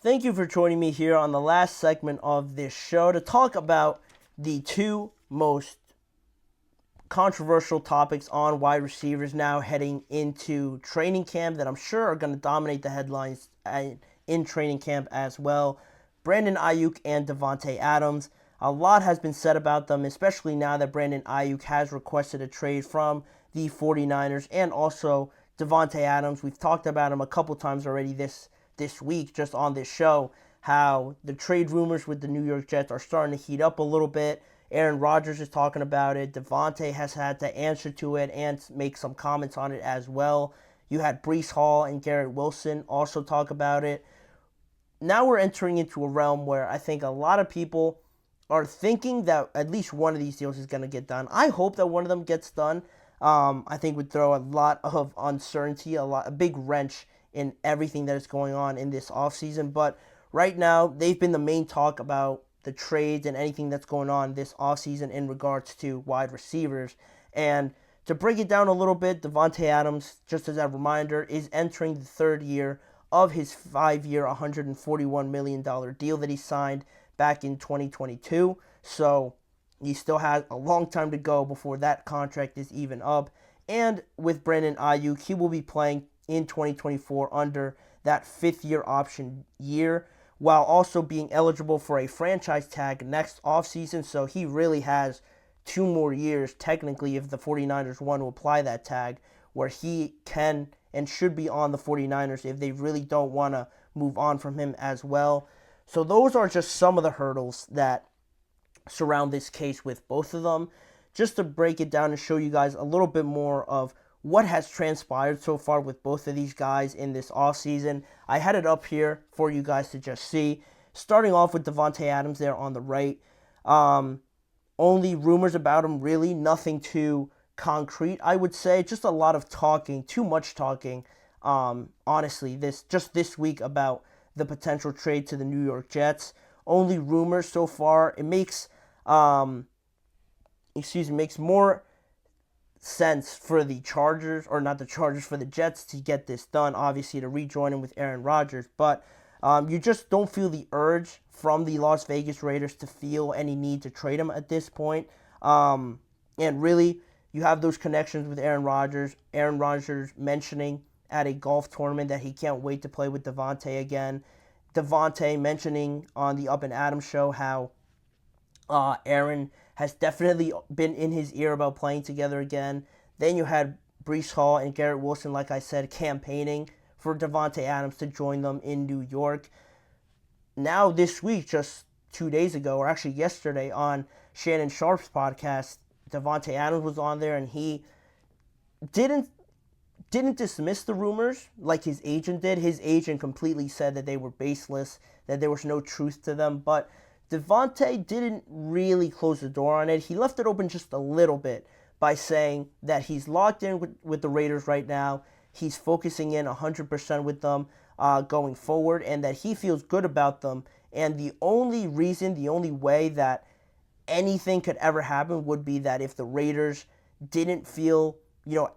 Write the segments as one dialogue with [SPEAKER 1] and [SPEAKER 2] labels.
[SPEAKER 1] Thank you for joining me here on the last segment of this show to talk about the two most controversial topics on wide receivers now heading into training camp that I'm sure are going to dominate the headlines in training camp as well. Brandon Aiyuk and Davante Adams. A lot has been said about them, especially now that Brandon Aiyuk has requested a trade from the 49ers, and also Davante Adams. We've talked about him a couple times already this week just on this show, how the trade rumors with the New York Jets are starting to heat up a little bit. Aaron Rodgers is talking about it. Davante has had to answer to it and make some comments on it as well. You had Breece Hall and Garrett Wilson also talk about it. Now we're entering into a realm where I think a lot of people are thinking that at least one of these deals is going to get done. I hope that one of them gets done. I think would throw a lot of uncertainty, a big wrench in everything that is going on in this offseason. But right now, they've been the main talk about the trades and anything that's going on this offseason in regards to wide receivers. And to break it down a little bit, Davante Adams, just as a reminder, is entering the third year of his 5-year, $141 million deal that he signed back in 2022. So he still has a long time to go before that contract is even up. And with Brandon Aiyuk, he will be playing in 2024 under that 5th-year option year, while also being eligible for a franchise tag next offseason. So he really has 2 more years, technically, if the 49ers want to apply that tag, where he can and should be on the 49ers if they really don't want to move on from him as well. So those are just some of the hurdles that surround this case with both of them. Just to break it down and show you guys a little bit more of what has transpired so far with both of these guys in this offseason. I had it up here for you guys to just see. Starting off with Davante Adams there on the right. Only rumors about him, really. Nothing too concrete, I would say. Just a lot of talking, too much talking, honestly, this week about the potential trade to the New York Jets. Only rumors so far. It makes more sense for the Chargers, or not the Chargers, for the Jets to get this done, obviously to rejoin him with Aaron Rodgers, but you just don't feel the urge from the Las Vegas Raiders to feel any need to trade him at this point. And really, you have those connections with Aaron Rodgers. Aaron Rodgers mentioning at a golf tournament that he can't wait to play with Davante again. Davante mentioning on the Up and Adams show how Aaron has definitely been in his ear about playing together again. Then you had Breece Hall and Garrett Wilson, like I said, campaigning for Davante Adams to join them in New York. Now this week, just 2 days ago, or actually yesterday on Shannon Sharp's podcast, Davante Adams was on there and he didn't dismiss the rumors like his agent did. His agent completely said that they were baseless, that there was no truth to them, but Davante didn't really close the door on it. He left it open just a little bit by saying that he's locked in with the Raiders right now. He's focusing in 100% with them going forward, and that he feels good about them. And the only way that anything could ever happen would be that if the Raiders didn't feel,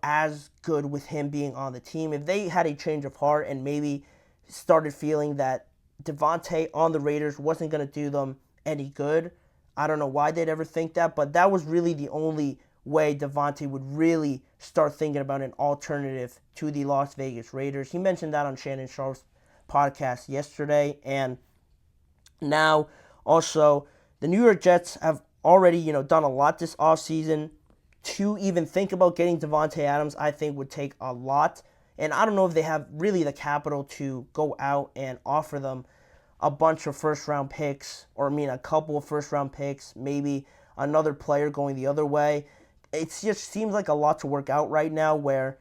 [SPEAKER 1] as good with him being on the team, if they had a change of heart and maybe started feeling that Davante on the Raiders wasn't going to do them any good. I don't know why they'd ever think that, but that was really the only way Davante would really start thinking about an alternative to the Las Vegas Raiders. He mentioned that on Shannon Sharp's podcast yesterday, and now also the New York Jets have already, done a lot this offseason. To even think about getting Davante Adams, I think would take a lot. And I don't know if they have really the capital to go out and offer them a bunch of first-round picks, a couple of first-round picks, maybe another player going the other way. It just seems like a lot to work out right now, where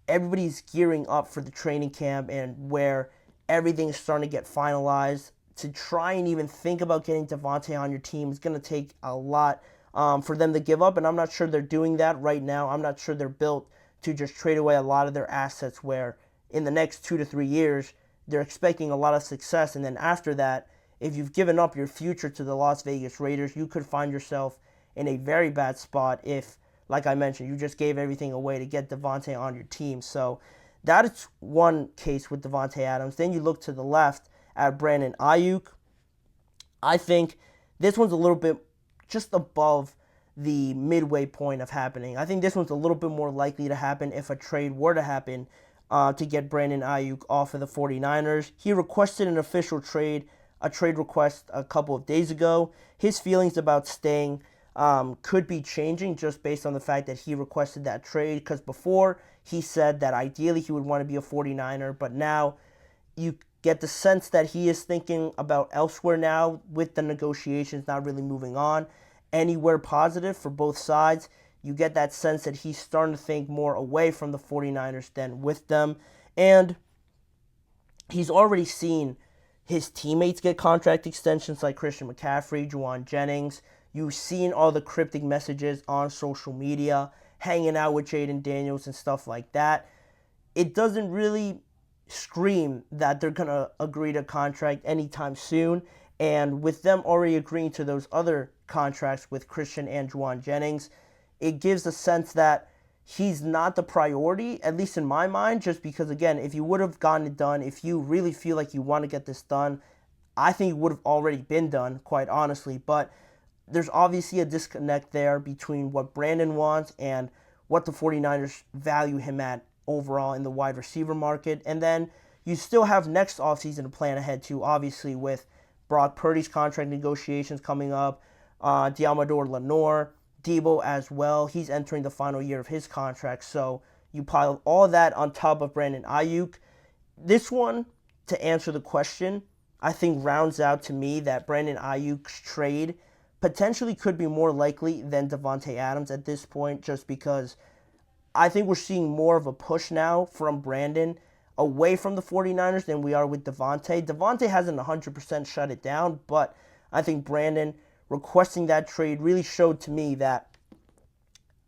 [SPEAKER 1] everybody's gearing up for the training camp and where everything is starting to get finalized. To try and even think about getting Davante on your team is going to take a lot for them to give up, and I'm not sure they're doing that right now. I'm not sure they're built to just trade away a lot of their assets, where in the next 2 to 3 years, they're expecting a lot of success. And then after that, if you've given up your future to the Las Vegas Raiders, you could find yourself in a very bad spot if, like I mentioned, you just gave everything away to get Davante on your team. So that is one case with Davante Adams. Then you look to the left at Brandon Aiyuk. I think this one's a little bit just above the midway point of happening. I think this one's a little bit more likely to happen if a trade were to happen to get Brandon Aiyuk off of the 49ers. He requested an official trade, a trade request a couple of days ago. His feelings about staying could be changing just based on the fact that he requested that trade, because before he said that ideally he would want to be a 49er, but now you get the sense that he is thinking about elsewhere now with the negotiations not really moving on anywhere positive for both sides. You get that sense that he's starting to think more away from the 49ers than with them. And he's already seen his teammates get contract extensions like Christian McCaffrey, Juwan Jennings. You've seen all the cryptic messages on social media, hanging out with Jaden Daniels and stuff like that. It doesn't really scream that they're going to agree to a contract anytime soon. And with them already agreeing to those other contracts with Christian and Juwan Jennings, it gives a sense that he's not the priority, at least in my mind, just because, again, if you would have gotten it done, if you really feel like you want to get this done, I think it would have already been done, quite honestly. But there's obviously a disconnect there between what Brandon wants and what the 49ers value him at overall in the wide receiver market. And then you still have next offseason to plan ahead to, obviously, with Brock Purdy's contract negotiations coming up, Diamador Lenore, Debo as well. He's entering the final year of his contract. So you pile all that on top of Brandon Aiyuk. This one, to answer the question, I think rounds out to me that Brandon Aiyuk's trade potentially could be more likely than Davante Adams at this point, just because I think we're seeing more of a push now from Brandon away from the 49ers than we are with Davante. Davante hasn't 100% shut it down, but I think Brandon requesting that trade really showed to me that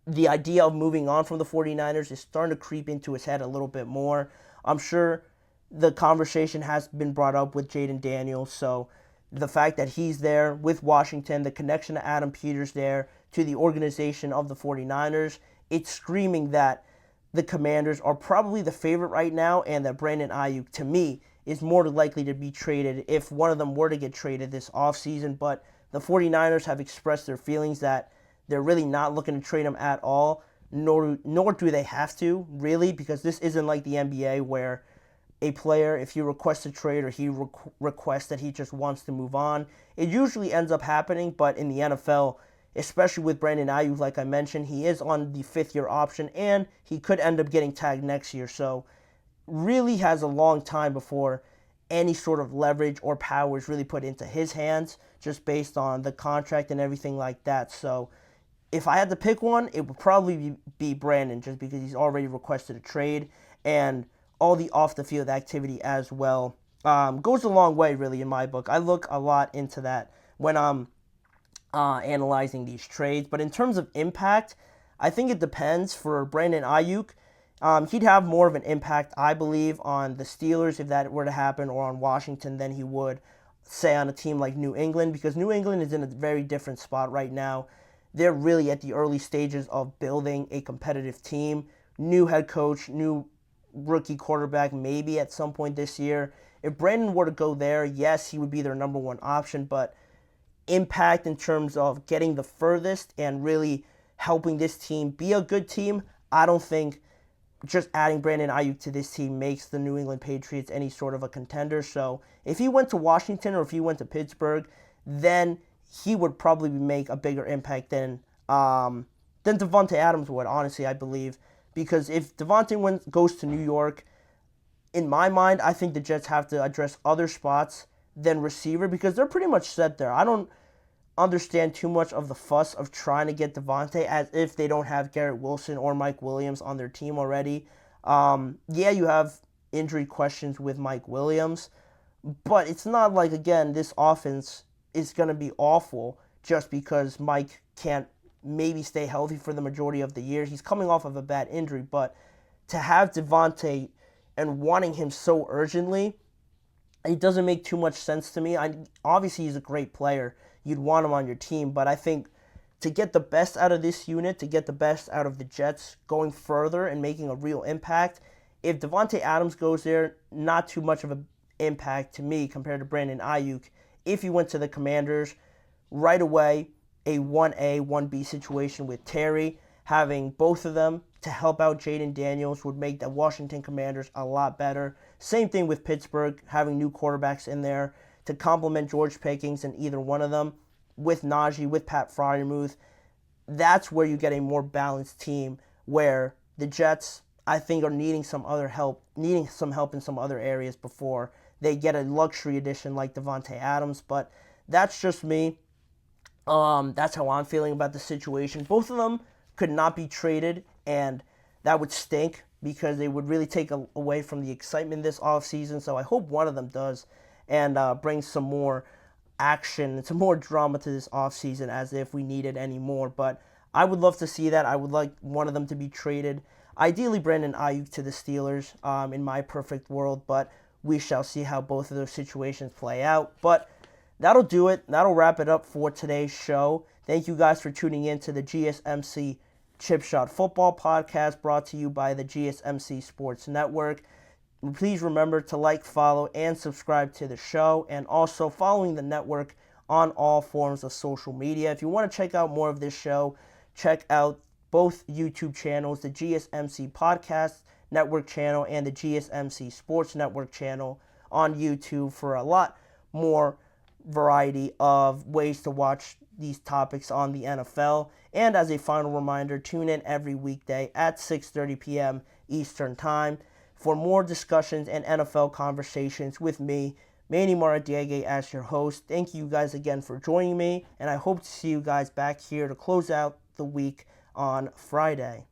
[SPEAKER 1] the idea of moving on from the 49ers is starting to creep into his head a little bit more. I'm sure the conversation has been brought up with Jaden Daniels, so the fact that he's there with Washington, the connection to Adam Peters there, to the organization of the 49ers, it's screaming that the Commanders are probably the favorite right now, and that Brandon Aiyuk, to me, is more likely to be traded if one of them were to get traded this offseason. But the 49ers have expressed their feelings that they're really not looking to trade him at all, nor do they have to, really, because this isn't like the NBA where a player, if you request a trade or he requests that he just wants to move on, it usually ends up happening. But in the NFL, especially with Brandon Aiyuk, like I mentioned, he is on the fifth-year option, and he could end up getting tagged next year. So really has a long time before any sort of leverage or power is really put into his hands, just based on the contract and everything like that. So if I had to pick one, it would probably be Brandon, just because he's already requested a trade, and all the off-the-field activity as well goes a long way, really, in my book. I look a lot into that when I'm analyzing these trades. But in terms of impact, I think it depends. For Brandon Aiyuk, he'd have more of an impact, I believe, on the Steelers if that were to happen, or on Washington, than he would, say, on a team like New England, because New England is in a very different spot right now. They're really at the early stages of building a competitive team. New head coach, new rookie quarterback, maybe at some point this year. If Brandon were to go there, yes, he would be their number one option, but impact in terms of getting the furthest and really helping this team be a good team, I don't think just adding Brandon Aiyuk to this team makes the New England Patriots any sort of a contender. So if he went to Washington or if he went to Pittsburgh, then he would probably make a bigger impact than Davante Adams would, honestly, I believe. Because if Davante goes to New York, in my mind, I think the Jets have to address other spots than receiver, because they're pretty much set there. I don't understand too much of the fuss of trying to get Davante, as if they don't have Garrett Wilson or Mike Williams on their team already. Yeah, you have injury questions with Mike Williams, but it's not like, again, this offense is going to be awful just because Mike can't maybe stay healthy for the majority of the year. He's coming off of a bad injury, but to have Davante and wanting him so urgently, it doesn't make too much sense to me. Obviously, he's a great player. You'd want him on your team, but I think to get the best out of this unit, to get the best out of the Jets going further and making a real impact, if Davante Adams goes there, not too much of an impact to me compared to Brandon Aiyuk. If he went to the Commanders right away, a 1A, 1B situation with Terry, having both of them to help out Jaden Daniels would make the Washington Commanders a lot better. Same thing with Pittsburgh, having new quarterbacks in there to complement George Pickens and either one of them, with Najee, with Pat Freiermuth. That's where you get a more balanced team, where the Jets, I think, are needing some help in some other areas before they get a luxury addition like Davante Adams. But that's just me. That's how I'm feeling about the situation. Both of them could not be traded, and that would stink because they would really take away from the excitement this offseason. So I hope one of them does and brings some more action and some more drama to this offseason, as if we needed any more. But I would love to see that. I would like one of them to be traded. Ideally, Brandon Aiyuk to the Steelers in my perfect world, but we shall see how both of those situations play out. But that'll do it. That'll wrap it up for today's show. Thank you guys for tuning in to the GSMC Chip Shot Football Podcast, brought to you by the GSMC Sports Network. Please remember to like, follow, and subscribe to the show, and also following the network on all forms of social media. If you want to check out more of this show, check out both YouTube channels, the GSMC Podcast Network channel and the GSMC Sports Network channel on YouTube, for a lot more variety of ways to watch these topics on the NFL. And as a final reminder, tune in every weekday at 6:30 p.m. Eastern Time for more discussions and NFL conversations with me, Manny Maradiaga, as your host. Thank you guys again for joining me, and I hope to see you guys back here to close out the week on Friday.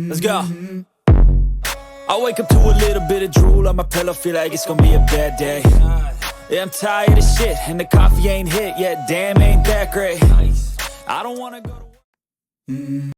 [SPEAKER 1] Let's
[SPEAKER 2] go. I wake up to a little bit of drool on my pillow, feel like it's gonna be a bad day. Yeah, I'm tired of shit, and the coffee ain't hit yet, damn, ain't that great. I don't wanna go to work.